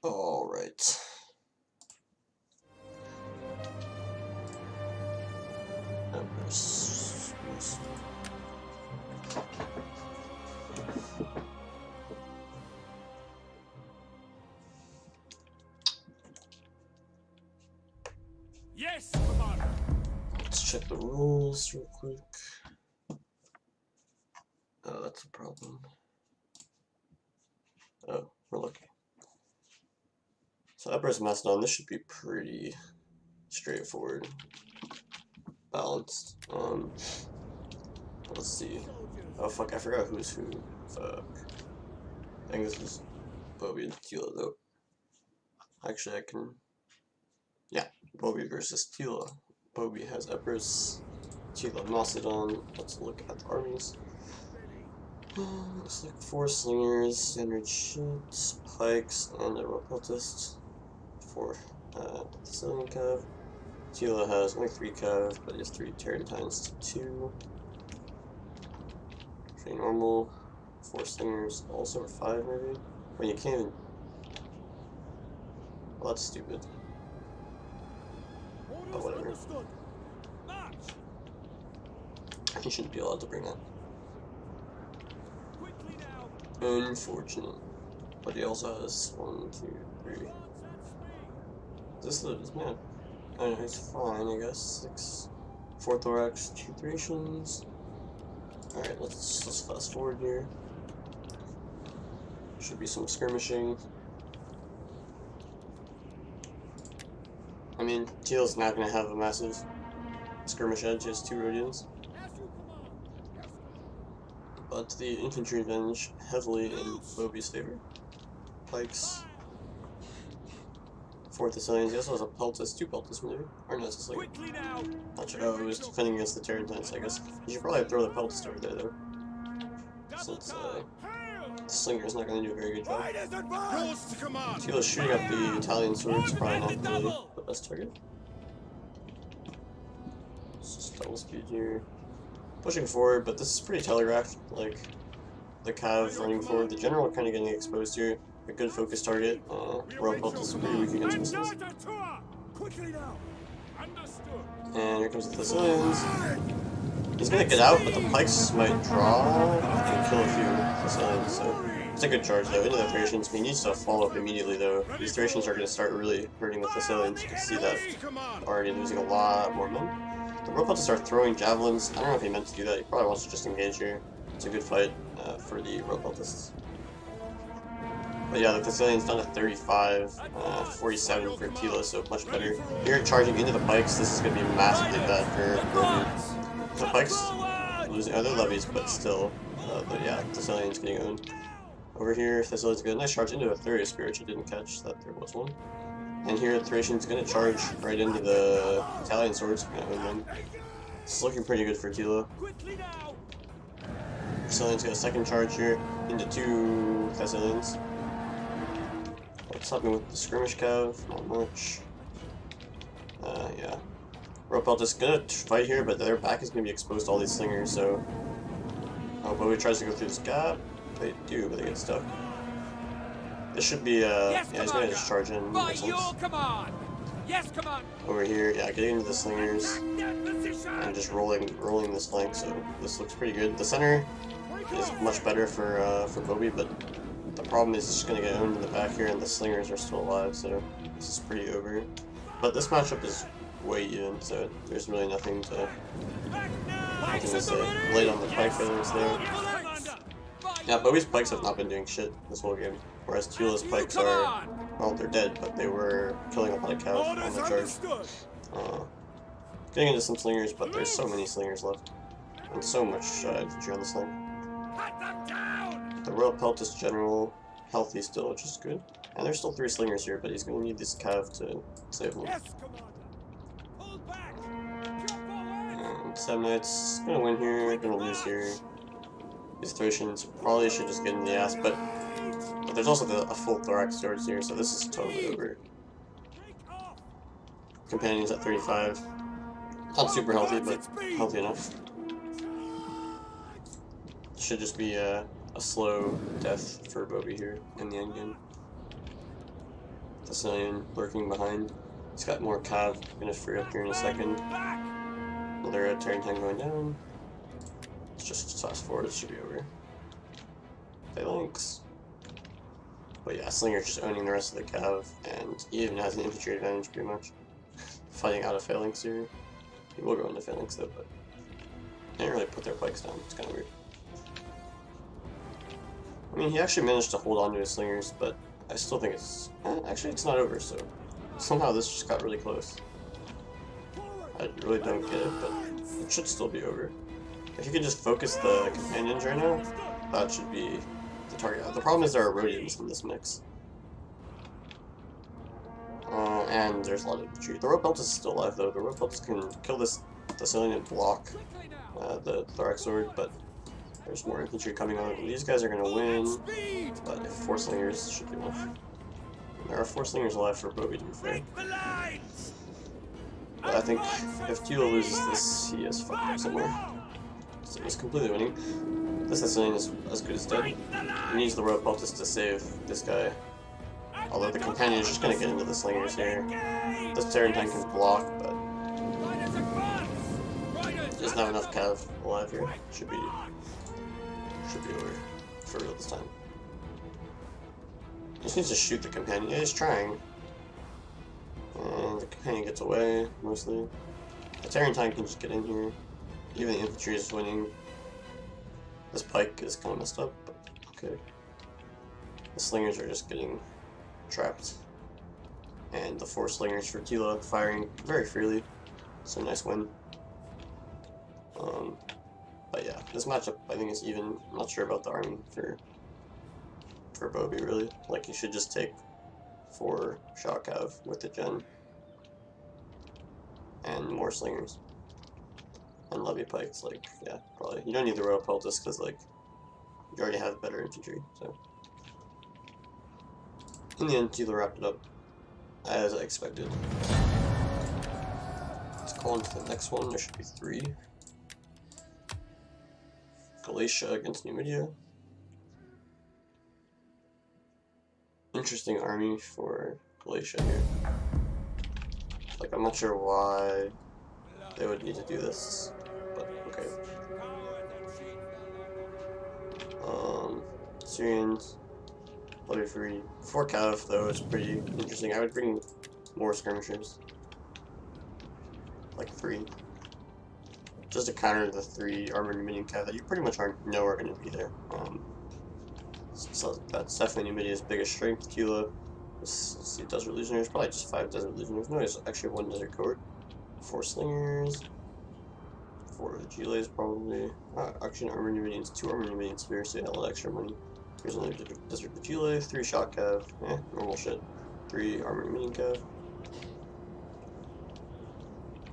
Alright. Yes, Commander. Let's check the rules real quick. Oh, that's a problem. Oh, we're lucky. So Emperor's Mastodon, this should be pretty straightforward. Balanced. Let's see. Oh fuck, I forgot who's who. Fuck. I think this is Bobby and Tila though. Actually, I can... Yeah, Bobby versus Tila. Bobby has Empress, Tila Mastodon. Let's look at the armies. Looks like 4 slingers, standard shit, pikes, and a repeltist. 4 Sicilian cav. Tila has only 3 cav, but he has 3 Tarentines to 2. Pretty normal. 4 slingers, also 5 maybe? Well, you can't even... Well, that's stupid. But whatever. He shouldn't be allowed to bring that. Unfortunate. But he also has 1, 2, 3. This is man. I know, he's fine, I guess. 6. 4 thorax, 2 Thracians. Alright, let's fast forward here. Should be some skirmishing. I mean, Teal's not gonna have a massive skirmish edge, he has 2 Rhodians. But the infantry advantage heavily in Bobby's favor. Pikes. 4 Thessalians, he also has a peltist, 2 peltists maybe. Or no, it's a slinger. Not sure. Oh, he was defending against the Tarentines, I guess. You should probably throw the peltist over there though. Since the slinger is not going to do a very good job. Teala's shooting at the Italian swords, probably not really the best target. Let's just double speed here. Pushing forward, but this is pretty telegraphed. Like, the cav running forward. The general kind of getting exposed here. A good focus target. Royal Pelt is pretty weak against missiles. And here comes the Thessalians. He's gonna get out, but the pikes might draw and kill a few Thessalians, so it's a good charge though. Into the Thracians. He needs to follow up immediately though. These Thracians are gonna start really hurting the Thessalians. You can see that already losing a lot more men. The Royal Pelt to start throwing javelins. I don't know if he meant to do that. He probably wants to just engage here. It's a good fight for the Royal Peltists. But yeah, the Thessalians down to 35, 47 for Tila, so much better. Here, charging into the pikes, this is going to be massively bad for Bobby. The pikes losing other levies, but still, but yeah, Thessalians getting owned. Over here, Thessalians get a nice charge into a Thuria Spear, which I didn't catch that there was one. And here, Thracian's going to charge right into the Italian swords, going to own them. It's looking pretty good for Tila. Thessalians get a second charge here into 2 Thessalians. What's happening with the skirmish cav? Not much. Yeah. Royal Pelt is gonna fight here, but their back is gonna be exposed to all these slingers, so... Oh, Bobby tries to go through this gap. They do, but they get stuck. This should be, yeah, he's gonna just charge in. Over here, yeah, getting into the slingers. And just rolling this flank, so this looks pretty good. The center is much better for Bobby, but the problem is it's going to get owned in the back here, and the slingers are still alive, so this is pretty over. But this matchup is way even, so there's really nothing to say. Late on the pike failures there. Yeah, Bobby's pikes have not been doing shit this whole game, whereas Tila's pikes are, well, they're dead, but they were killing a lot of cav on the charge. Getting into some slingers, but there's so many slingers left, and so much infantry on the sling. The Royal Pelt is general healthy still, which is good. And there's still 3 slingers here, but he's going to need this cav to save him. And Samnite's going to win here, going to lose here. These Thracians probably should just get in the ass, but there's also a full thorax swords here, so this is totally over. Companions at 35. Not super healthy, but healthy enough. Should just be a slow death for Bobby here in the endgame. Thessalian lurking behind. He's got more cav, gonna free up here in a second. Another Terran tank going down. Let's just fast forward, it should be over. Phalanx. But yeah, Slinger's just owning the rest of the cav, and he even has an infantry advantage pretty much. Fighting out of Phalanx here. He will go into Phalanx though, but they didn't really put their pikes down. It's kind of weird. I mean, he actually managed to hold on to his Slingers, but I still think it's... actually, it's not over, so... Somehow this just got really close. I really don't get it, but it should still be over. If you could just focus the companions right now, that should be the target. The problem is there are Rhodians in this mix. And there's a lot of infantry. The rope belt is still alive though. The rope belt can kill this Thessalian and block the Thorax Sword, but there's more infantry coming on. These guys are going to win, but if 4 Slingers should be enough. And there are 4 Slingers alive for Bobby to be fair. But I think if Tila loses this, he is fucked up somewhere. So he's completely winning. This Thessalian is as good as dead. He needs the rope belt just to save this guy. Although the companion is just going to get into the Slingers here. This Terran tank can block, but he doesn't have enough cav alive here. Should be over for real this time. He just needs to shoot the companion. Yeah, he's trying. And the companion gets away, mostly. The Terran tank can just get in here. Even the infantry is winning. This pike is kind of messed up, but okay. The Slingers are just getting trapped. And the 4 Slingers for Tila firing very freely. So nice win. But yeah, this matchup I think is even. I'm not sure about the army for Bobby really. Like you should just take 4 Shock Cav with the gen. And more Slingers. And Levy Pikes, like, yeah, probably. You don't need the rope pelt just because, like, you already have better infantry, so. In the end, Tila wrapped it up as I expected. Let's call into the next one. There should be 3. Galatia against Numidia. Interesting army for Galatia here. Like, I'm not sure why they would need to do this, but okay. Syrians, Levy free. 4 Cav though is pretty interesting. I would bring more skirmishers. Like 3. Just to counter the 3 armored Numidian Cav that you pretty much know are going to be there. So that's definitely Numidia's biggest strength. Tila, let's see, Desert Legionnaires, probably just 5 Desert Legionnaires. No, it's actually 1 Desert Cohort. 4 Slingers. 4 Giles probably. Actually, armored Numidians, 2 armored Numidian Spears, so you have a lot of extra money. Here's another Desert Vigile, 3 Shock Cav. Normal shit. 3 armored Numidian Cav.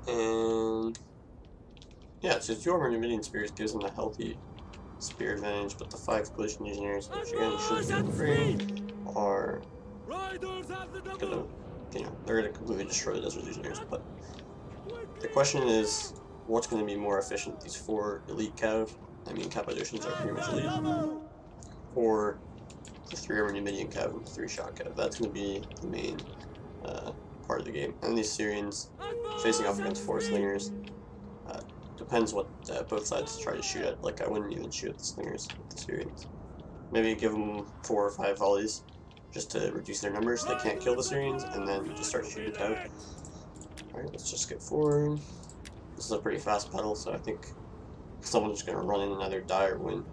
And yeah, so 2 armored Numidian Spears gives them a healthy spear advantage, but the 5 Galatian Legionnaires, which again should be free, are gonna, they're gonna completely destroy the Desert Legionnaires. But the question is, what's gonna be more efficient? These 4 elite Cav, I mean Cappadocians are pretty much elite, or the 3 armored Numidian Cav and the 3 Shock Cav? That's gonna be the main part of the game. And these Syrians facing off against 4 Slingers. Depends what both sides try to shoot at. Like, I wouldn't even shoot at the Slingers with the Syrians. Maybe give them 4 or 5 volleys just to reduce their numbers so they can't kill the Syrians, and then just start shooting out. Alright, let's just get forward. This is a pretty fast battle, so I think someone's just going to run in and either die or win.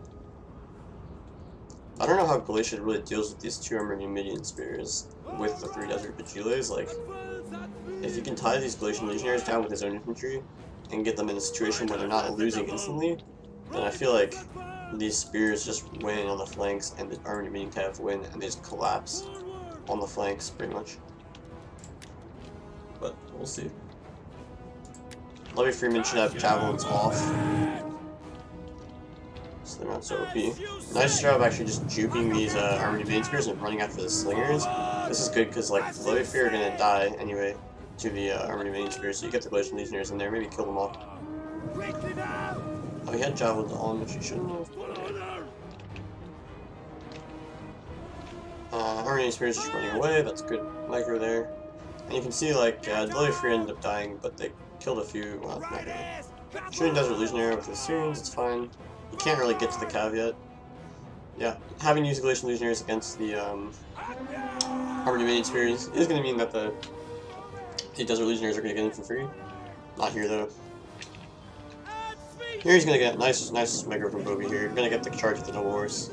I don't know how Galatia really deals with these 2 armored Numidian Spears with the 3 Desert Vigiles. Like, if you can tie these Galatian Legionnaires down with his own infantry, and get them in a situation where they're not losing instantly, then I feel like these spears just win on the flanks and the armored Numidian Cav win and they just collapse on the flanks pretty much. But we'll see. Levy Freeman should have javelins off, so they're not so OP. Nice job actually just juking these armored Numidian Spears and running after the Slingers. This is good because like the Levy Free are gonna die anyway to the armored Numidian Spears, so you get the Galatian Legionnaires in there, maybe kill them off. Oh, he had javelins on, which he shouldn't have. Army Spears just running away, that's good micro there. And you can see, like, Delay Free ended up dying, but they killed a few, well, not really. Shooting Desert Legionnaire with his Syrians, it's fine. You can't really get to the cav yet. Yeah, having used Galatian Legionnaires against the, Armored Dominion Spears is going to mean that the Desert Legionnaires are going to get in for free. Not here, though. Here he's going to get nice micro from Bobby here. You're going to get the charge with the Noble Horse.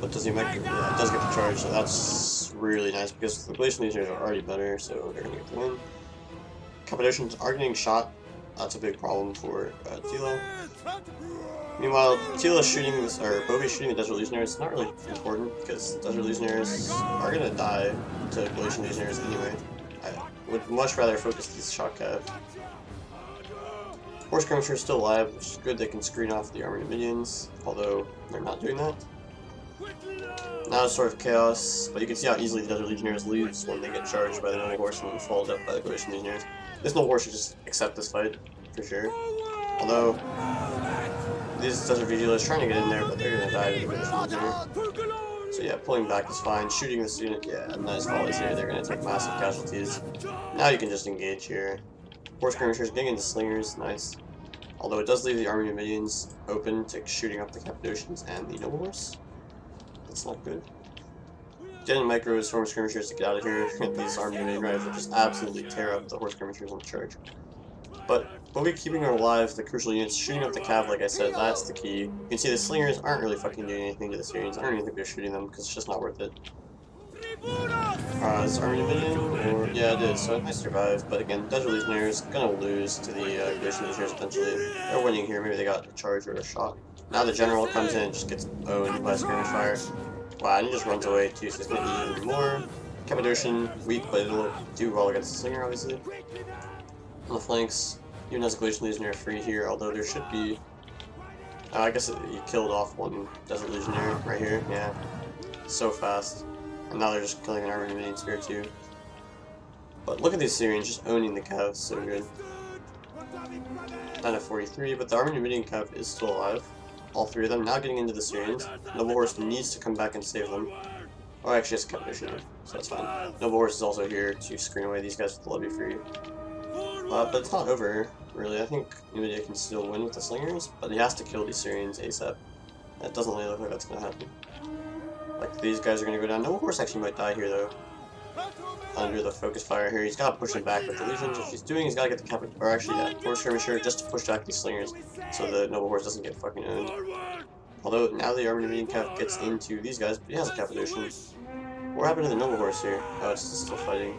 But does he make it? Yeah, it does get the charge, so that's really nice because the Galatian Legionnaires are already better, so they're going to get the win. Cappadocians are getting shot. That's a big problem for Tila. Meanwhile, Tila's shooting this, or Bobby's shooting the Desert Legionnaires. It's not really important because Desert Legionnaires are going to die to Galatian Legionnaires anyway. I would much rather focus these shot cav. Horse Skirmishers still alive, which is good. They can screen off the armored minions, although they're not doing that. Now it's sort of chaos, but you can see how easily the Desert Legionnaires lose when they get charged by the Noble Horse and fall dead by the Galatian Legionnaires. This Noble Horse should just accept this fight, for sure. Although, these Desert Legionnaires are trying to get in there, but they're gonna die to the Galatian Legionnaire. So yeah, pulling back is fine. Shooting this unit, yeah, nice volleys here. They're gonna take massive casualties. Now you can just engage here. Horse Skirmishers getting into Slingers, nice. Although it does leave the Army of Minions open to shooting up the Cappadocians and the Noble Horse. That's not good. Getting micros, Horse Skirmishers to get out of here. These Army of Minion Riders will just absolutely tear up the Horse Skirmishers on the charge. But we're keeping her alive, the crucial units, shooting up the cav, like I said, that's the key. You can see the Slingers aren't really fucking doing anything to the Syrians. I don't even think they're shooting them, because it's just not worth it. Is Army Minion? Or, yeah, it is, so it might survive, but again, Desert Legionnaires gonna lose to the Galatian Legionnaires eventually. They're winning here, maybe they got a charge or a shot. Now the General comes in and just gets owned by skirmish fire. Wow, and he just runs away too, so it's gonna eat even more. Cappadocian, weak, but it'll do well against the Slinger, obviously. On the flanks, even has a Galatian Legionnaire free here, although there should be... I guess he killed off one Desert Legionnaire right here, yeah. So fast. And now they're just killing an Armored Minion Spear too. But look at these Syrians just owning the cav, so good. Down at 43, but the Armored Minion cav is still alive. All three of them now getting into the Syrians. Noble Horse needs to come back and save them. Oh, actually, it's Cappadocian here, so that's fine. Noble Horse is also here to screen away these guys with the levy free. But it's not over, really. I think Numidia can still win with the Slingers, but he has to kill these Syrians ASAP. It doesn't really look like that's going to happen. Like, these guys are going to go down. Noble Horse actually might die here, though. Under the focus fire here. He's got to push him back with the Legions. What he's doing, he's got to get the Cap... Or actually, yeah, Horse Skirmisher just to push back these Slingers so the Noble Horse doesn't get fucking owned. Although, now the Armored Minion Cap gets into these guys, but he has a Cappadocian. What happened to the Noble Horse here? Oh, it's still fighting.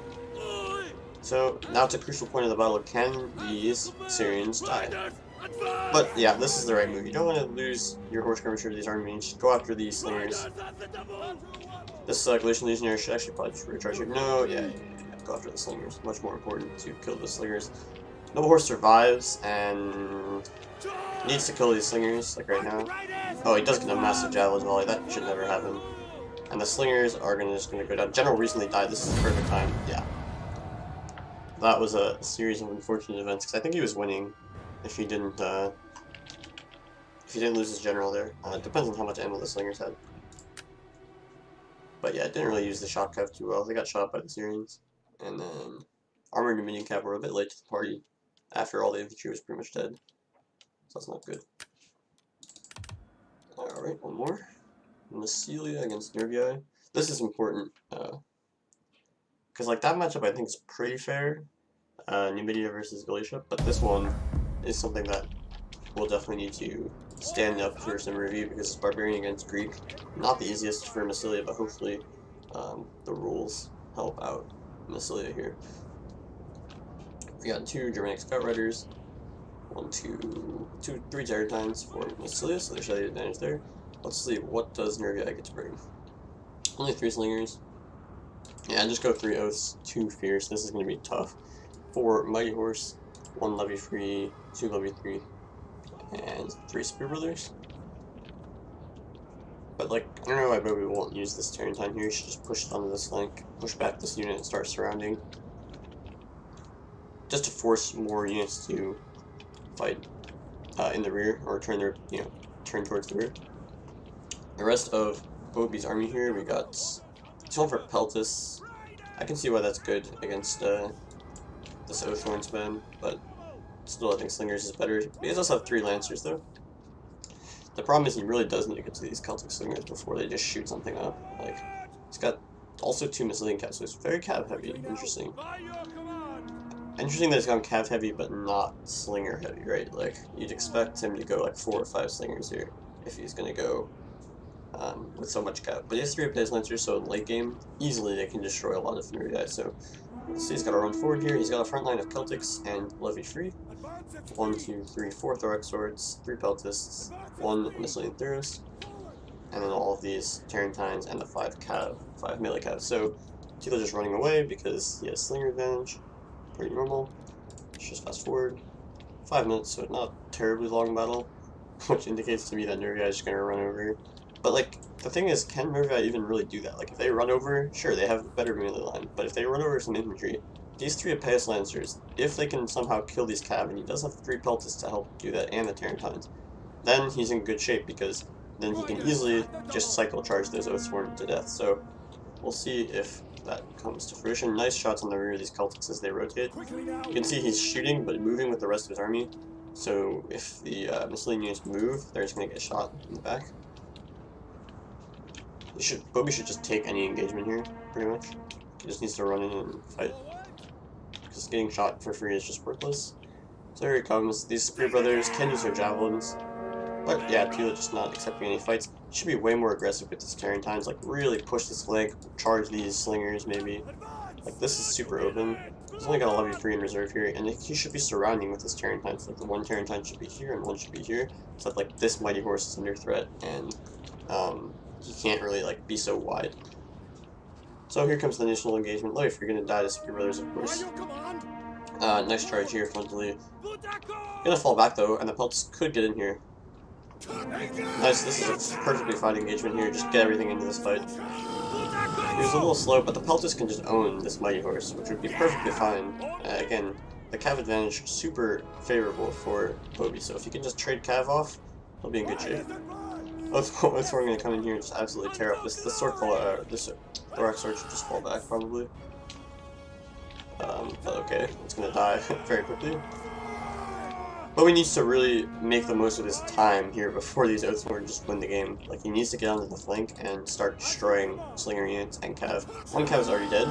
So, now it's a crucial point of the battle. Can these Syrians die? But, yeah, this is the right move. You don't want to lose your Horse Skirmisher to these Army Minions. Just go after these Slingers. This Galatian Legionnaire should actually probably just recharge here. No, yeah, go after the Slingers. Much more important to kill the Slingers. Noble Horse survives and needs to kill these Slingers, like right now. Oh, he does get a massive Javelin volley. That should never happen. And the Slingers are just going to go down. General recently died. This is the perfect time. Yeah. That was a series of unfortunate events, because I think he was winning if he didn't lose his General there. It depends on how much ammo the Slingers had. But yeah, it didn't really use the shock cav too well. They got shot by the Syrians. And then Armored Minion cav were a bit late to the party after all the infantry was pretty much dead. So that's not good. Alright, one more. Massilia against Nervii. This is important. Because like that matchup I think is pretty fair. Numidia versus Galatia. But this one is something that we'll definitely need to stand up for some review because it's Barbarian against Greek. Not the easiest for Massilia, but hopefully the rules help out Massilia here. We got 2 Germanic Scout Riders, 3 Terratines for Massilia, so there's the advantage there. Let's see, what does Nervii get to bring? Only 3 Slingers. Yeah, just go 3 Oaths, 2 Fierce. This is going to be tough. 4 Mighty Horse, 1 Levy Free, 2 Levy 3. And 3 Spear Brothers. But like, I don't know why Bobby won't use this Terratine here. He should just push it onto this flank, push back this unit and start surrounding. Just to force more units to fight in the rear, or turn towards the rear. The rest of Bobby's army here. We got this one for Peltis. I can see why that's good against this Oathhorn spam, but still I think Slingers is better. He does also have 3 Lancers though. The problem is he really does need to get to these Celtic Slingers before they just shoot something up. Like, he's got also 2 Miscellaneous Cavs, so it's very cav heavy. Interesting. Interesting that he's gone cav heavy but not slinger heavy, right? Like, you'd expect him to go like 4 or 5 slingers here if he's gonna go with so much cav. But he has 3 of his Lancers, so in late game, easily they can destroy a lot of familiar guys. So, let's see, he's got to run forward here. He's got a front line of Celtics and Levy free. 1, 2, 3, 4 Thorax Swords, 3 Peltists, 1 Miscellaneous Theros, and then all of these Tarentines and the 5 melee Cavs. So, Tila just running away because he has slinger advantage. Pretty normal. Let's just fast forward. 5 minutes, so not terribly long battle, which indicates to me that Nervii is just going to run over. But, like, the thing is, can Nervii even really do that? Like, if they run over, sure, they have a better melee line, but if they run over some infantry, these 3 Apaeus Lancers, if they can somehow kill these cav, and he does have 3 Peltists to help do that, and the Tarentines, then he's in good shape, because then he can easily just cycle charge those Oathsworn to death. So, we'll see if that comes to fruition. Nice shots on the rear of these Celtics as they rotate. You can see he's shooting, but moving with the rest of his army, so if the Miscellaneous units move, they're just going to get shot in the back. Bobby should just take any engagement here, pretty much. He just needs to run in and fight. Because getting shot for free is just worthless. So here he comes. These Spear Brothers can use their javelins. But yeah, Tila just not accepting any fights. He should be way more aggressive with his Tarentines, like really push this flank, charge these slingers maybe. Like this is super open. He's only got a Levy free in reserve here, and he should be surrounding with his Tarentines. Like the one Tarentine should be here and one should be here. So that like this mighty horse is under threat, and he can't really like be so wide. So here comes the initial engagement. Levy free gonna die to Spear Brothers, of course. Next charge here frontally. Gonna fall back though, and the Pelts could get in here. Nice, this is a perfectly fine engagement here, just get everything into this fight. He was a little slow, but the Peltis can just own this Mighty Horse, which would be perfectly fine. Again, the Cav advantage super favorable for Bobby, so if he can just trade Cav off, he'll be in good shape. Oathhorn gonna come in here and just absolutely tear up this sword this Thorax Sword should just fall back probably. But okay, it's gonna die very quickly. Bobby needs to really make the most of his time here before these Oathsworn just win the game. Like, he needs to get onto the flank and start destroying Slinger units and Cav. One Cav is already dead,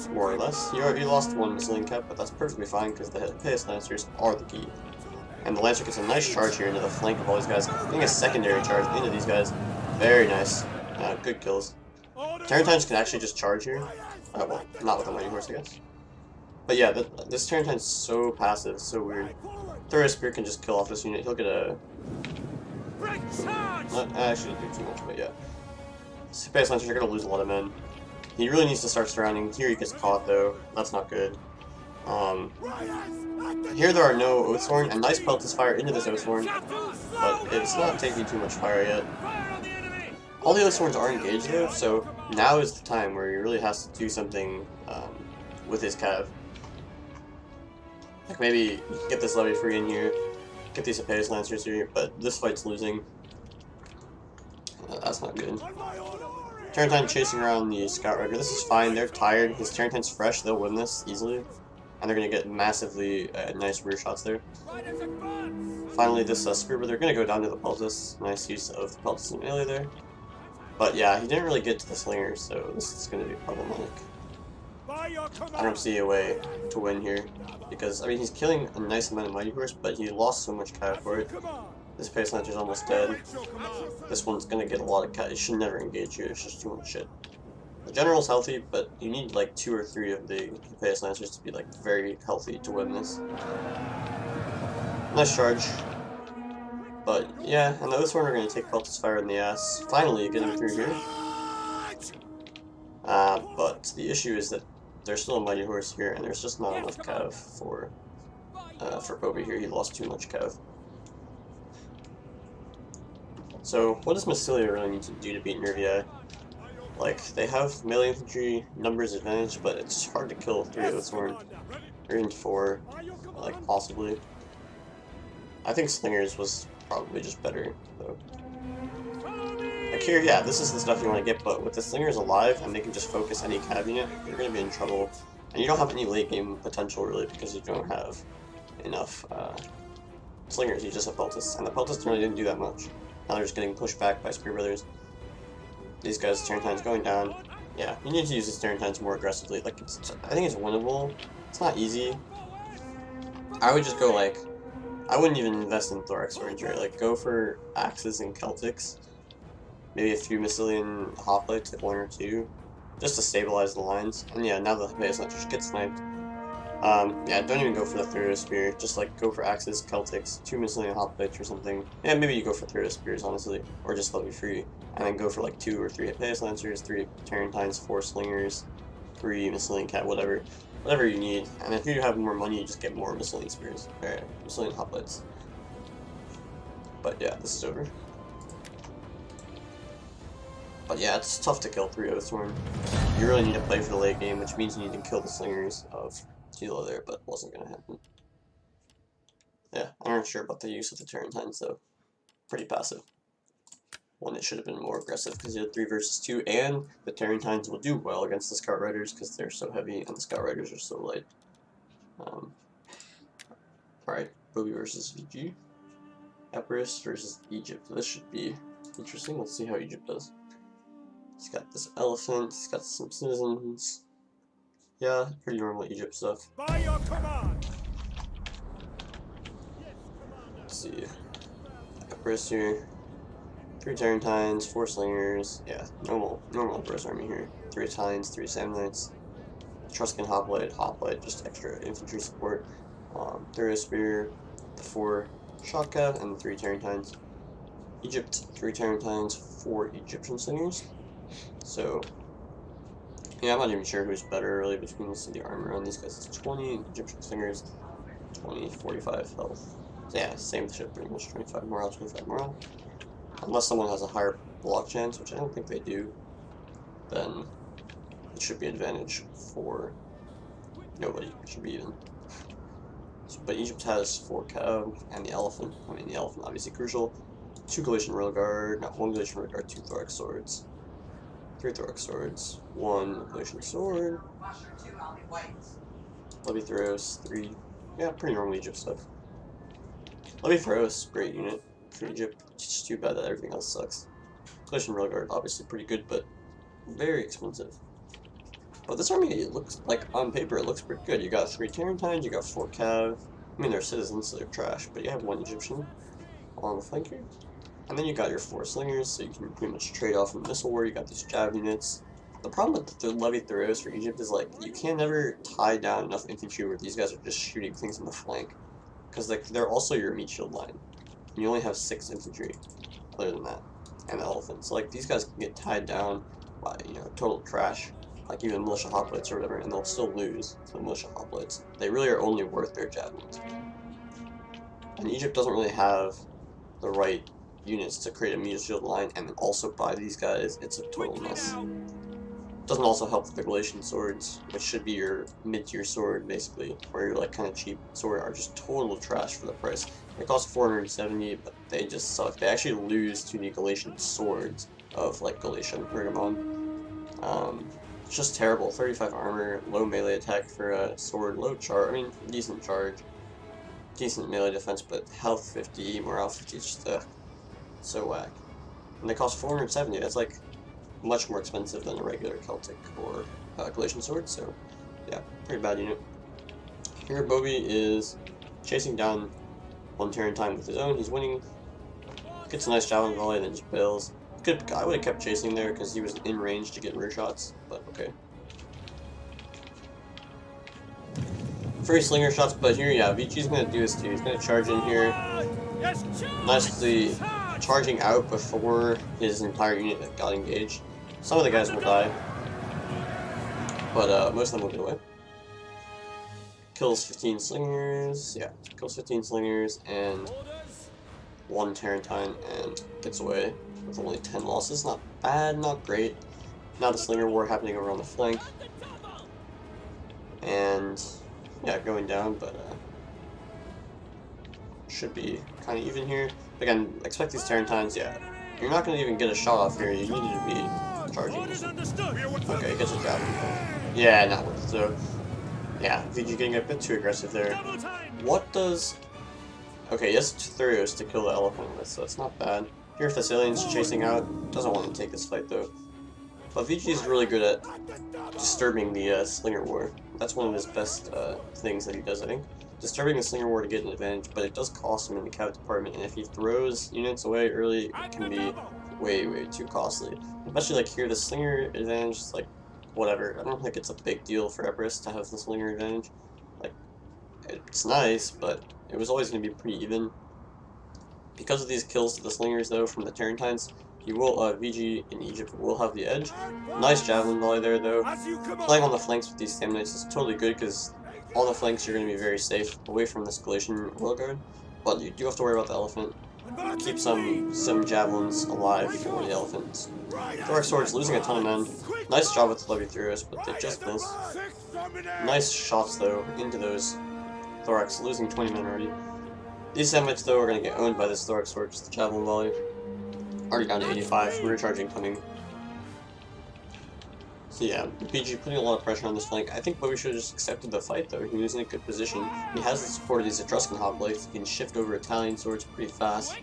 more or less. He already lost one Miscellaneous Cav, but that's perfectly fine because the Apaeus Lancers are the key. And the Lancer gets a nice charge here into the flank of all these guys. Getting a secondary charge into these guys. Very nice. Good kills. Tarentines can actually just charge here. Well, not with a Mighty Horse, I guess. But yeah, this Tarentine's so passive, so weird. Thorax Spear can just kill off this unit. He'll get a... Not actually do too much, but yeah. Apaeus Lancers are going to lose a lot of men. He really needs to start surrounding. Here he gets caught, though. That's not good. Here there are no Oathsworn, and nice Peltis fire into this Oathsworn, but it's not taking too much fire yet. All the Oathsworns are engaged, though, so now is the time where he really has to do something with his Cav. Like maybe get this Levy free in here, get these Apaeus Lancers here, but this fight's losing. That's not good. Tarentine chasing around the Scout Rider. This is fine, they're tired. His Tarentine's fresh, they'll win this easily. And they're going to get massively nice rear shots there. Finally, this Spear Brother, they're going to go down to the Peltis. Nice use of the Peltis and melee there. But yeah, he didn't really get to the Slinger, so this is going to be problematic. I don't see a way to win here, because, I mean, he's killing a nice amount of Mighty Horse, but he lost so much Cav for it. This Apaeus Lancer's almost dead. This one's gonna get a lot of Cav. It should never engage here, it's just too much shit. The General's healthy, but you need like 2 or 3 of the Apaeus Lancers to be like very healthy to win this. Nice charge. But yeah, and the Oathsworn are gonna take Peltis fire in the ass. Finally getting through here. But the issue is that there's still a Mighty Horse here, and there's just not enough Cav for Bobby here. He lost too much Cav. So, what does Massilia really need to do to beat Nervii? Like, they have melee infantry numbers advantage, but it's hard to kill 3 Oathsworn, or even 4, like, possibly. I think Slingers was probably just better, though. Like, here, yeah, this is the stuff you want to get, but with the slingers alive and they can just focus any cav unit, you're going to be in trouble. And you don't have any late game potential really because you don't have enough slingers, you just have peltas. And the peltas really didn't do that much. Now they're just getting pushed back by Spear Brothers. These guys, Tarentine's going down. Yeah, you need to use the Tarentines more aggressively. Like, I think it's winnable. It's not easy. I would just go like, I wouldn't even invest in Thorax or Injury. Like, go for Axes and Celtics. Maybe a few Massilian Hoplites, like 1 or 2, just to stabilize the lines. And yeah, now the Baseline just gets sniped. Yeah, don't even go for the Therios Spear. Just like go for Axes, Celtics, 2 Massilian Hoplites or something. Yeah, maybe you go for Therios Spears, honestly, or just let me free. And then go for like 2 or 3 Hippias Lancers, 3 Tarentines, 4 Slingers, 3 Massilian Cat, whatever you need. And if you have more money, you just get more Massilian Spears, or Massilian Hoplites. But yeah, this is over. But yeah, it's tough to kill 3 Oathsworn. You really need to play for the late game, which means you need to kill the Slingers of Tilo there, but wasn't going to happen. Yeah, I'm not sure about the use of the Tarentines, though. Pretty passive. One that should have been more aggressive, because you had 3 versus 2, and the Tarentines will do well against the Scout Riders, because they're so heavy, and the Scout Riders are so light. Alright, Bobby versus VG. Epirus versus Egypt. This should be interesting. Let's see how Egypt does. He's got this elephant, he's got some citizens. Yeah, pretty normal Egypt stuff. By your command. Let's see. Epirus here. 3 Tarentines, 4 Slingers. Yeah, normal Epirus army here. 3 Italians, 3 Samnites. Etruscan Hoplite, just extra infantry support. Therios Spear, the 4 Shotcav, and the 3 Tarentines. Egypt, 3 Tarentines, 4 Egyptian Slingers. So, yeah, I'm not even sure who's better really between the armor on these guys. It's 20 Egyptian Slingers, 20, 45 health. So yeah, same shit pretty much, 25 morale, 25 morale. Unless someone has a higher block chance, which I don't think they do, then it should be an advantage for nobody. It should be even. But Egypt has 4 Cav and the elephant. I mean, the elephant obviously crucial. 2 Galatian Railguard, not 1 Galatian Railguard, 2 Thorax Swords. 3 Thorax Swords, 1 Galatian Sword, Levithros, 3, yeah, pretty normal Egypt stuff. Levithros, great unit for Egypt, it's just too bad that everything else sucks. Galatian Railguard, obviously pretty good, but very expensive. But this army, it looks like, on paper, it looks pretty good. You got 3 Tarentines, you got 4 Cav, I mean, they're citizens, so they're trash, but you have 1 Egyptian on the flank here. And then you got your 4 Slingers, so you can pretty much trade off in the Missile War. You got these Jav units. The problem with the Levithros for Egypt is, like, you can never tie down enough infantry where these guys are just shooting things in the flank. Because, like, they're also your meat shield line. And you only have 6 infantry, other than that, and the elephants. So, like, these guys can get tied down by, you know, total trash. Like, even militia hoplites or whatever, and they'll still lose to the militia hoplites. They really are only worth their javelins. And Egypt doesn't really have the right units to create a meat shield line and then also buy these guys. It's a total mess. Doesn't also help with the Galatian swords, which should be your mid-tier sword basically, or your like kind of cheap sword, are just total trash for the price. They cost 470, but they just suck. They actually lose to the Galatian swords of like Galatian Pergamon. It's just terrible. 35 armor, low melee attack for a sword, low charge. I mean, decent charge, decent melee defense, but health 50, morale 50. It's just so whack. And they cost 470. That's like much more expensive than a regular Celtic or Galatian sword. So yeah, pretty bad unit. Here Bobby is chasing down 1 Tarentine with his own. He's winning. Gets a nice javelin volley and then just bails. I would have kept chasing there because he was in range to get rear shots, but okay. 3 slinger shots, but here, yeah, Vici's gonna do this too. He's gonna charge in here, nicely charging out before his entire unit got engaged. Some of the guys will die, but most of them will get away. Kills 15 slingers, yeah, kills 15 slingers and 1 Tarentine and gets away with only 10 losses. Not bad, not great. Now the slinger war happening over on the flank. And yeah, going down, but should be kind of even here. Again, expect these Tarentines, yeah, you're not going to even get a shot off here. You need to be charging. Okay, gets a javelin. Yeah, not worth it. So, yeah, VG getting a bit too aggressive there. What does... Okay, he has Thurios to kill the elephant with, so it's not bad. Here Thessalian's chasing out. Doesn't want to take this fight, though. But VG is really good at disturbing the Slinger War. That's one of his best things that he does, I think. Disturbing the Slinger War to get an advantage, but it does cost him in the cav department, and if he throws units away early, it can be way, way too costly. Especially like here, the Slinger advantage is like, whatever. I don't think it's a big deal for Everest to have the Slinger advantage. Like, it's nice, but it was always going to be pretty even. Because of these kills to the Slingers, though, from the Tarentines, you will, VG in Egypt will have the edge. Nice javelin volley there, though. Playing on the flanks with these Samnites is totally good, because on the flanks you're going to be very safe, away from this Galatian Royal Guard. But you do have to worry about the elephant. Keep some javelins alive for the elephants. Thorax Swords losing a ton of men. Nice job with the Levy Thurios, but they just missed. Nice shots, though, into those Thorax, losing 20 men already. These Samnites, though, are going to get owned by this Thorax Sword, just the javelin volley. Already down to 85, rear charging coming. So yeah, PG putting a lot of pressure on this flank. I think Bobby should have just accepted the fight, though. He was in a good position. He has the support of these Etruscan hoplites. He can shift over Italian swords pretty fast.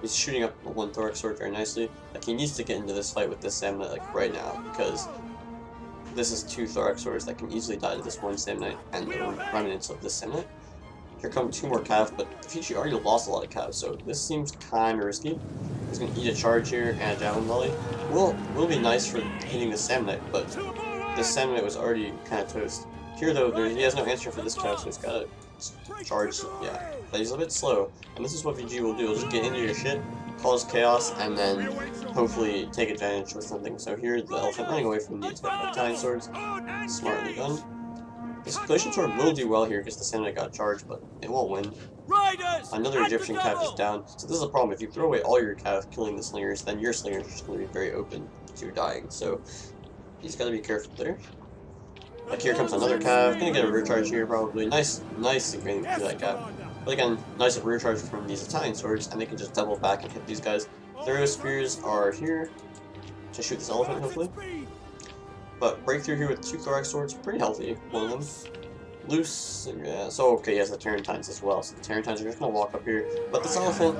He's shooting up one Thorax Sword very nicely. Like, he needs to get into this fight with this Samnite, like, right now, because this is two Thorax Swords that can easily die to this one Samnite and the remnants of this Samnite. Here come two more cav, but Fiji already lost a lot of cav, so this seems kind of risky. He's going to eat a charge here and a javelin volley. Will be nice for hitting the Samnite, but this Samnite was already kind of toast. Here, though, he has no answer for this cav, so he's got to charge. Yeah, but he's a bit slow, and this is what VG will do. He'll just get into your shit, cause chaos, and then hopefully take advantage with something. So here, the elephant running away from these Italian swords. Smartly done. This Galatian sword will do well here because the Samnite got charged, but it won't win. Another Egyptian cav is down. So this is a problem. If you throw away all your cav killing the slingers, then your slingers are just going to be very open to dying. So he's got to be careful there. Like here comes another cav. Gonna get a rear charge here probably. Nice getting through that cav. But again, nice rear charge from these Italian swords, and they can just double back and hit these guys. Thurios spears are here to shoot this elephant, hopefully. But breakthrough here with two Thorax Swords, pretty healthy, one of them. Loose, yeah, so okay, he has the Tarentines as well, so the Tarentines are just gonna walk up here. But this elephant,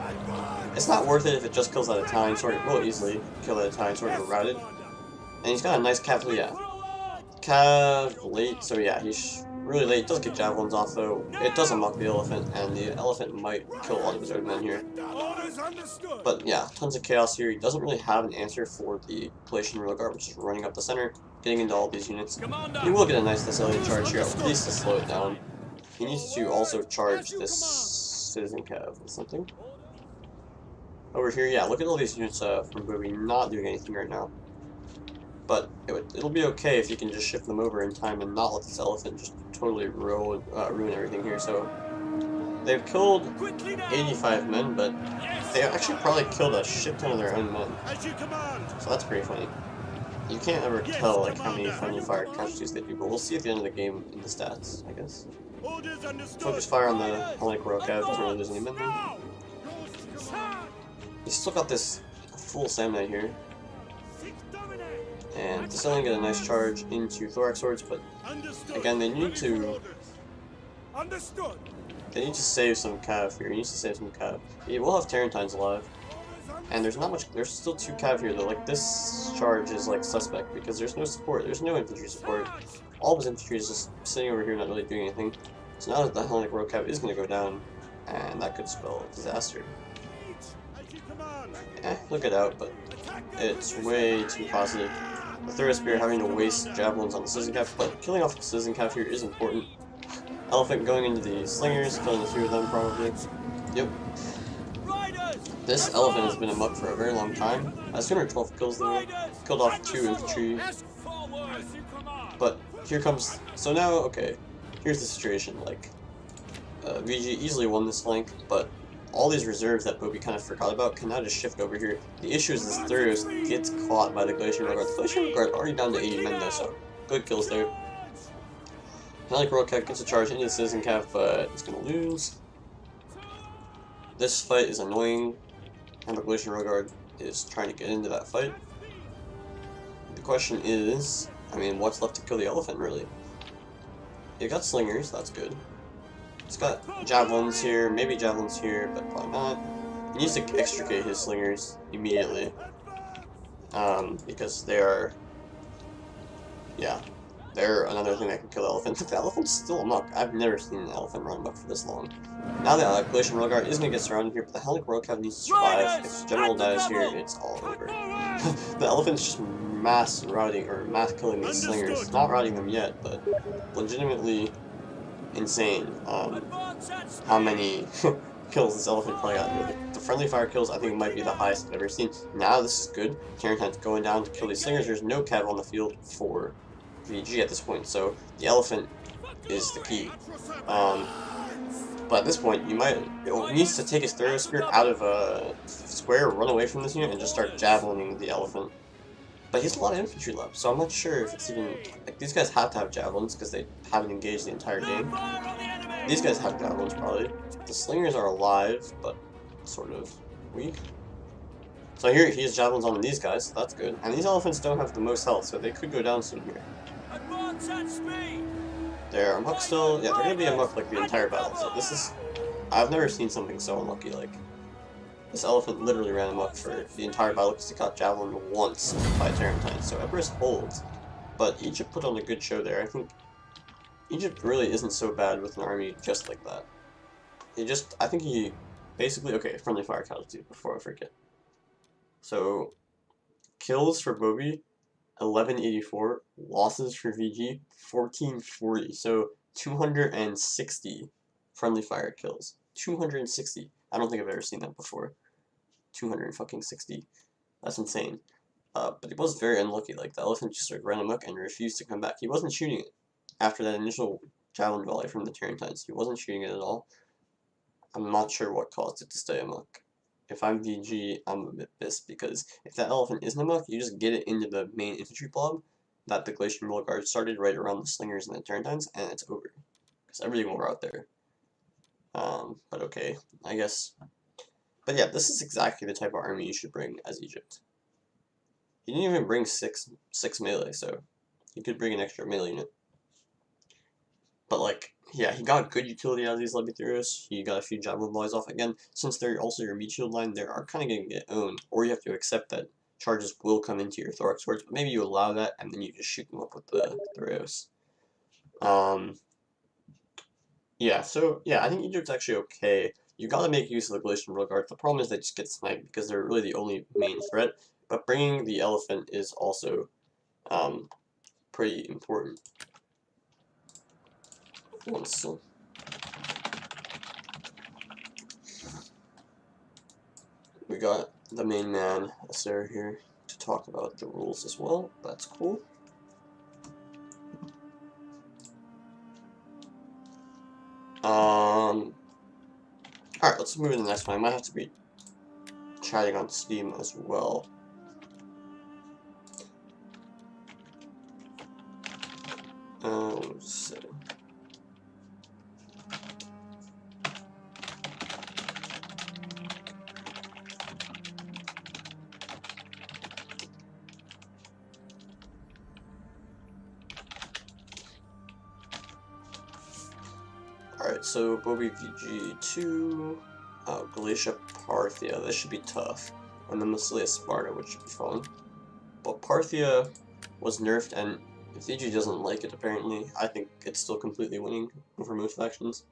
it's not worth it if it just kills that Italian sword. It will easily kill that Italian sword if routed. And he's got a nice cav, yeah. Cav late, so yeah, he's really late. Does get javelins off though. It does unlock the elephant, and the elephant might kill a lot of his own men here. But yeah, tons of chaos here. He doesn't really have an answer for the Galatian Royal Guard, which is running up the center, getting into all these units. He will get a nice Thessalian charge here, at least to slow it down. He needs to also charge this citizen cav with something. Over here, yeah, look at all these units from Booby not doing anything right now. But it'll be okay if you can just shift them over in time and not let this elephant just totally ruin everything here. So they've killed 85 men, but they actually probably killed a shit ton of their own men. So that's pretty funny. You can't ever tell like how many friendly fire casualties they do, but we'll see at the end of the game in the stats, I guess. Focus fire on the Hellenic Royal Cav, doesn't really lose any men there. He's still got this full Samnite here. And Thessalian get a nice charge into Thorax Swords, but again, they need to save some cav here. He needs to save some cav. He will have Tarentines alive. And there's not much, there's still two cav here though. Like this charge is like suspect because there's no support, there's no infantry support. All of his infantry is just sitting over here not really doing anything. So now that the Hellenic Royal Cav is going to go down, and that could spell disaster. Look it out, but it's way too positive. The Thurios Spear having to waste javelins on the Citizen Cav, but killing off the Citizen Cav here is important. Elephant going into the Slingers, killing a few of them probably. Yep. This elephant has been amok for a very long time. Has 212 kills though, killed off 2 infantry. But here comes, so now, okay, here's the situation, like, VG easily won this flank, but all these reserves that Bobby kind of forgot about can now just shift over here. The issue is this Thurios gets caught by the Galatian Royal Guard. The Galatian Royal Guard already down to 80 men though, so good kills there. Hellenic Royal Cav gets a charge into the Citizen Cav, but it's gonna lose. This fight is annoying. and the Galatian Rearguard is trying to get into that fight. The question is, I mean, what's left to kill the elephant, really? You got slingers, that's good. It's got javelins here, maybe javelins here, but probably not. He needs to extricate his slingers immediately. Because they are... Yeah. They're another thing that can kill the elephant. The elephant's still amok. I've never seen an elephant run amok for this long. Now the Galatian Rearguard is going to get surrounded here, but the Hellenic Royal needs to survive. If General dies here, it's all over. The elephant's just mass routing, or mass killing these slingers. Not routing them yet, but legitimately insane how many kills this elephant probably got. The friendly fire kills, I think, might be the highest I've ever seen. Now this is good. Tarentine's going down to kill these slingers. There's no cav on the field for VG at this point, so the elephant is the key. But at this point, it needs to take his throw spear out of a square, run away from this unit, and just start javelining the elephant. But he has a lot of infantry left, so I'm not sure if it's even... Like, these guys have to have javelins, because they haven't engaged the entire game. These guys have javelins, probably. The slingers are alive, but sort of weak. So here, he has javelins on these guys, so that's good. And these elephants don't have the most health, so they could go down soon here. They're amok still. Yeah, they're gonna be amok like the entire battle. So this is... I've never seen something so unlucky. Like, this elephant literally ran amok for the entire battle because it got javelin once by Tarentine. So Everest holds. But Egypt put on a good show there. I think Egypt really isn't so bad with an army just like that. I think he basically... Okay, friendly fire casualty before I forget. So, kills for Bobby, 1184, losses for VG, 1440, so 260 friendly fire kills. 260. I don't think I've ever seen that before. 260. That's insane. But he was very unlucky. Like, the elephant just like ran amok and refused to come back. He wasn't shooting it after that initial javelin volley from the Tarentines. He wasn't shooting it at all. I'm not sure what caused it to stay amok. If I'm VG, I'm a bit pissed, because if that elephant isn't amok, you just get it into the main infantry blob that the Galatian Rearguard started right around the slingers and the Tarentines, and it's over. Because everything will rout there. But okay, I guess. But yeah, this is exactly the type of army you should bring as Egypt. He didn't even bring six melee, so you could bring an extra melee unit. But like, yeah, he got good utility out of these Levitheros. He got a few javelin volleys off. Again, since they're also your meat shield line, they are kind of going to get owned. Or you have to accept that charges will come into your thorax swords. But maybe you allow that, and then you just shoot them up with the Theros. Yeah, so, yeah, I think Egypt's actually okay. You got to make use of the Galatian Rearguard. The problem is they just get sniped, because they're really the only main threat. But bringing the elephant is also pretty important. So we got the main man, Sarah, here to talk about the rules as well. That's cool. Alright, let's move to the next one. I might have to be chatting on Steam as well. Let's see. Alright, so Bobby VG2, Galatia Parthia, this should be tough, and then Massilia Sparta, which should be fun. But Parthia was nerfed, and if VG doesn't like it apparently, I think it's still completely winning over most factions.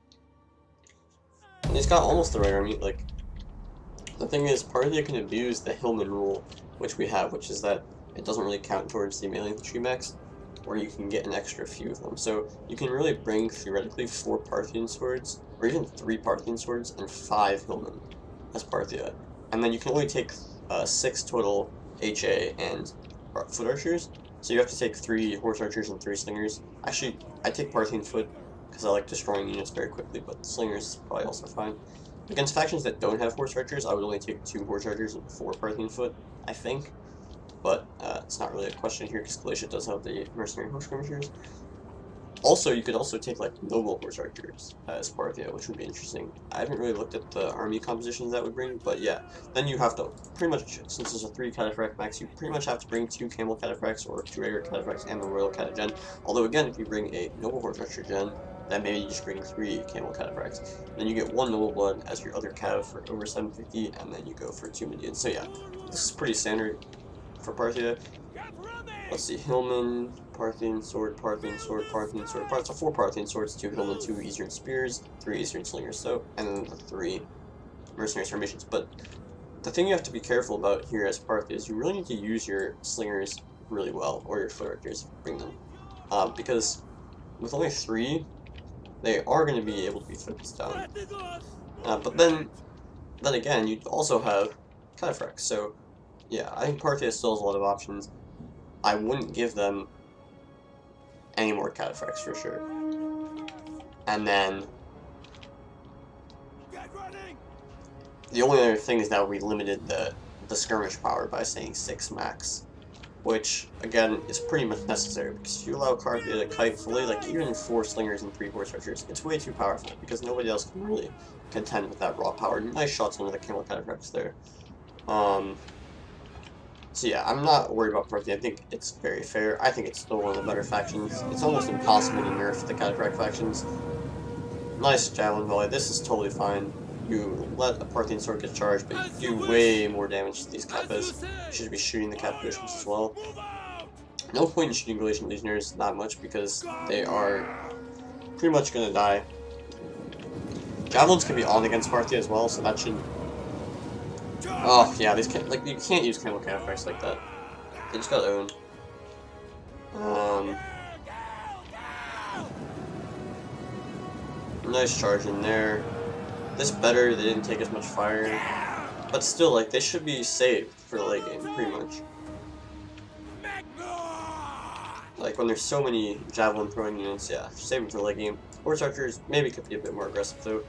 And he's got almost the right army. Like, the thing is, Parthia can abuse the Hillman rule, which we have, which is that it doesn't really count towards the melee infantry max, or you can get an extra few of them. So you can really bring, theoretically, 4 Parthian swords, or even 3 Parthian swords, and 5 Hillmen as Parthia. And then you can only take 6 total HA and foot archers, so you have to take 3 horse archers and 3 slingers. Actually, I take Parthian foot, because I like destroying units very quickly, but slingers is probably also fine. Against factions that don't have horse archers, I would only take 2 horse archers and 4 Parthian foot, I think. But it's not really a question here, because Galatia does have the mercenary horse skirmishers. Also, you could also take like noble horse archers as Parthia, which would be interesting. I haven't really looked at the army compositions that would bring, but yeah. Then you have to pretty much, since there's a 3 cataphract max, you pretty much have to bring 2 camel cataphracts or 2 regular cataphracts and the royal catagen. Although again, if you bring a noble horse archer gen, then maybe you just bring 3 camel cataphracts. Then you get 1 noble blood as your other cav for over 750, and then you go for 2 Midians. So yeah, this is pretty standard for Parthia. Let's see, Hillman, Parthian sword, Parthian sword, Parthian sword, so 4 Parthian swords, 2 Hillman, 2 Eastern spears, 3 Eastern slingers, so, and then the 3 mercenary formations. But the thing you have to be careful about here as Parthia is you really need to use your slingers really well, or your foot archers if you bring them. Because with only 3, they are going to be able to be focused down. But then again, you also have cataphracts, so yeah, I think Parthia still has a lot of options. I wouldn't give them any more cataphracts for sure. And then the only other thing is that we limited the skirmish power by saying 6 max, which again is pretty much necessary because if you allow Parthia to kite fully, like even 4 slingers and 3 horse archers, it's way too powerful because nobody else can really contend with that raw power. Nice shots into the camel cataphracts there. So yeah, I'm not worried about Parthia. I think it's very fair. I think it's still one of the better factions. It's almost impossible to nerf the cataphract factions. Nice javelin volley. This is totally fine. You let a Parthian sword get charged, but you do way more damage to these kappas. You should be shooting the Cappadocians as well. No point in shooting Galatian legionnaires that much because they are pretty much gonna die. Javelins can be on against Parthia as well, so that should. Oh yeah, these can't, like, you can't use camel cataphracts like that. They just got owned. Nice charge in there. This better, they didn't take as much fire. But still, like, they should be saved for the late game, pretty much. Like, when there's so many javelin throwing units, yeah, save them for the late game. Horse archers maybe could be a bit more aggressive though.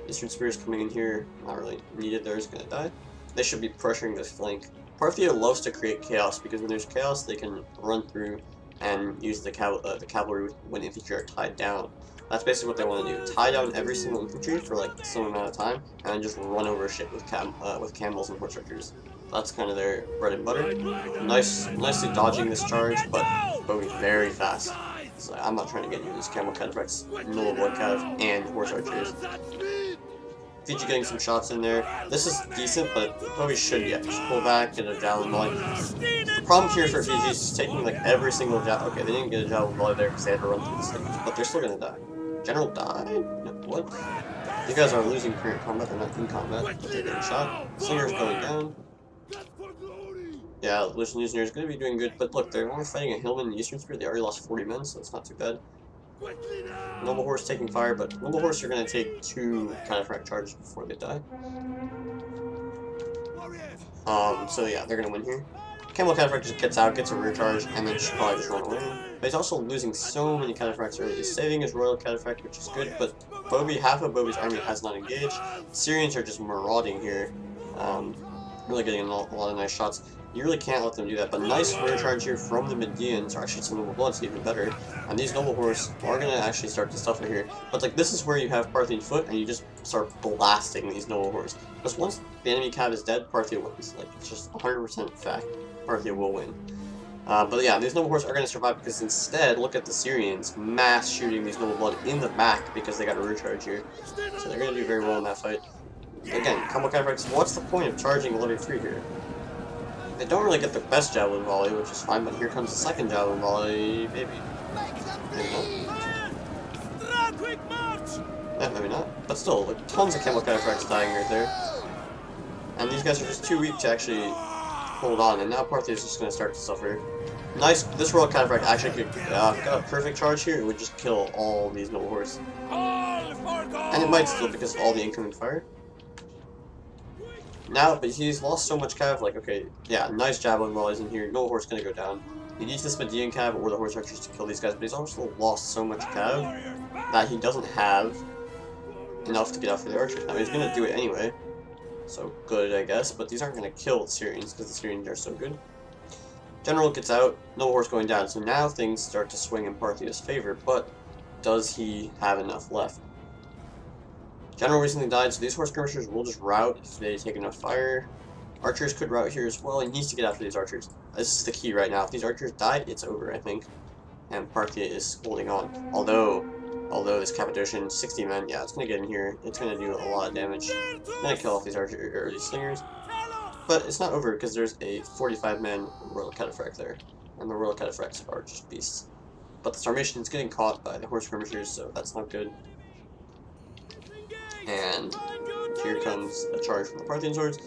Eastern spears coming in here, not really needed, they're just gonna die. They should be pressuring this flank. Parthia loves to create chaos because when there's chaos, they can run through and use the cavalry when infantry are tied down. That's basically what they want to do: tie down every single infantry for like some amount of time, and then just run over shit with camels and horse archers. That's kind of their bread and butter. Nicely dodging this charge, but moving very fast. So I'm not trying to get you these camel cataphracts, noble blood cav, and horse archers. Fiji getting some shots in there. This is decent, but probably should be. Just pull back, get a javelin volley. The problem here for Fiji is just taking like every single javelin. Okay, they didn't get a javelin volley there because they had to run through the stage, but they're still gonna die. General died? No, what? You guys are losing current combat, they're not in combat, but they're getting shot. Slinger's going down. Yeah, Legionnaire is going to be doing good, but look, they're only fighting a Hillman and Eastern Spear. They already lost 40 men, so it's not too bad. Noble Horse taking fire, but Noble Horse are going to take 2 cataphract charges before they die. So yeah, they're going to win here. Camel Cataphract just gets out, gets a rear charge, and then should probably just run away. But he's also losing so many cataphracts early. He's saving his Royal Cataphract, which is good, but half of Bobby's army has not engaged. Syrians are just marauding here, really getting a lot of nice shots. You really can't let them do that, but nice rear charge here from the Medians, or actually some Noble Bloods, even better. And these Noble Horse are going to actually start to suffer here. But like, this is where you have Parthian foot, and you just start blasting these Noble Horse. Because once the enemy cav is dead, Parthia wins. Like, it's just 100% fact. Parthia will win. But yeah, these Noble Horse are going to survive because instead, look at the Syrians mass shooting these Noble Blood in the back because they got a rear charge here. So they're going to do very well in that fight. Again, combo cataphracts, what's the point of charging level 3 here? They don't really get the best javelin volley, which is fine, but here comes the second javelin volley, maybe. Maybe not. Yeah, maybe not. But still, like, tons of camel cataphracts dying right there. And these guys are just too weak to actually hold on, and now Parthia is just going to start to suffer. Nice, this Royal Cataphract actually could get a perfect charge here, it would just kill all these Noble Horse. And it might still because of all the incoming fire. Now, but he's lost so much cav, like, okay, yeah, nice javelin volleys in here, no horse gonna go down. He needs this Median cav or the horse archers to kill these guys, but he's also lost so much cav that he doesn't have enough to get out for the archers. Now, he's gonna do it anyway, so good, I guess, but these aren't gonna kill the Syrians because the Syrians are so good. General gets out, no horse going down, so now things start to swing in Parthia's favor, but does he have enough left? General recently died, so these horse skirmishers will just rout if they take enough fire. Archers could rout here as well. He needs to get after these archers. This is the key right now. If these archers die, it's over, I think. And Parthia is holding on. Although this Cappadocian, 60 men, yeah, it's gonna get in here. It's gonna do a lot of damage. It's gonna kill off these archers or these slingers. But it's not over because there's a 45-man Royal Cataphract there. And the Royal Cataphracts are just beasts. But the Sarmatian is getting caught by the horse skirmishers, so that's not good. And here comes a charge from the Parthian swords.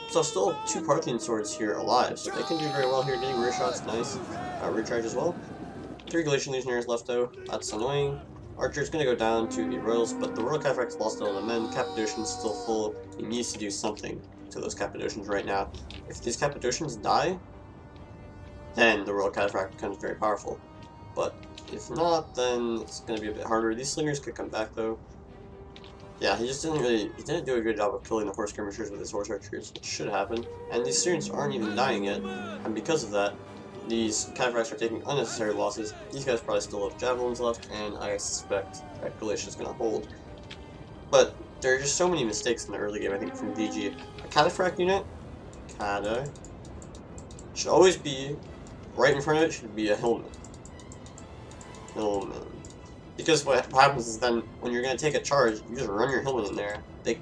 So still 2 Parthian swords here alive, so they can do very well here, getting rear shots, nice. Rear charge as well. 3 Galatian Legionnaires left though, that's annoying. Archer's gonna go down to the Royals, but the Royal Cataphract's lost all the men. Cappadocian's still full. He needs to do something to those Cappadocians right now. If these Cappadocians die, then the Royal Cataphract becomes very powerful. But if not, then it's gonna be a bit harder. These slingers could come back though. Yeah, he didn't do a good job of killing the horse skirmishers with his horse archers, which should happen. And these students aren't even dying yet, and because of that, these cataphracts are taking unnecessary losses. These guys probably still have javelins left, and I suspect that Galatia's gonna hold. But there are just so many mistakes in the early game, I think, from DG. A cataphract unit, should always be, right in front of it should be a hillman. Because what happens is then, when you're going to take a charge, you just run your hillman in there. They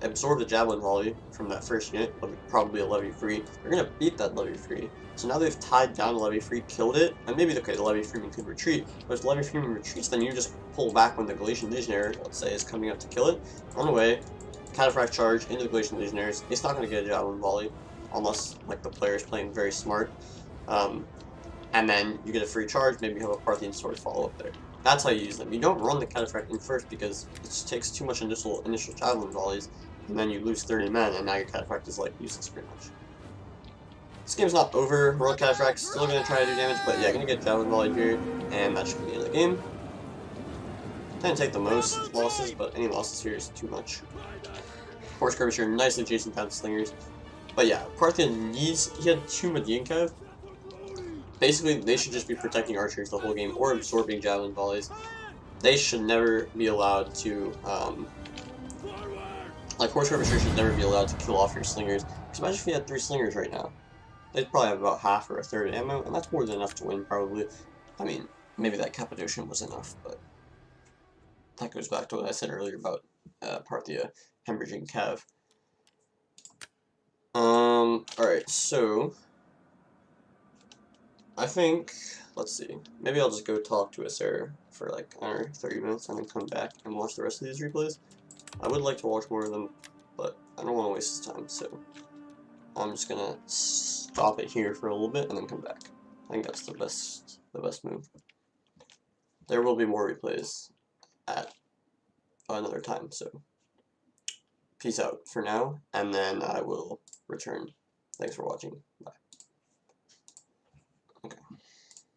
absorb the javelin volley from that first unit, probably a levy free. They're going to beat that levy free. So now they've tied down the levy free, killed it, and maybe, okay, the levy freeman could retreat. But if the levy freeman retreats, then you just pull back when the Galatian Legionnaire, let's say, is coming up to kill it. Run away, cataphract charge into the Galatian Legionnaires. It's not going to get a javelin volley, unless, like, the player is playing very smart. And then you get a free charge, maybe you have a Parthian sword follow up there. That's how you use them. You don't run the cataphract in first because it just takes too much initial javelin volleys, and then you lose 30 men, and now your cataphract is like useless pretty much. This game's not over. Royal Cataphract's still gonna try to do damage, but yeah, gonna get javelin volleyed here, and that should be the end of the game. Didn't take the most losses, but any losses here is too much. Horse skirmisher nicely chasing down slingers. But yeah, Parthian needs, he had 2 Median Cav. Basically, they should just be protecting archers the whole game, or absorbing javelin volleys. They should never be allowed to, like, horse skirmishers should never be allowed to kill off your slingers. Because imagine if you had 3 slingers right now. They'd probably have about half or a third ammo, and that's more than enough to win, probably. I mean, maybe that Cappadocian was enough, but that goes back to what I said earlier about Parthia hemorrhaging Cav. Alright, so I think, let's see, maybe I'll just go talk to a Sarah for like, I don't know, 30 minutes and then come back and watch the rest of these replays. I would like to watch more of them, but I don't want to waste his time, so I'm just gonna stop it here for a little bit and then come back. I think that's the best move. There will be more replays at another time, so peace out for now, and then I will return. Thanks for watching. Bye.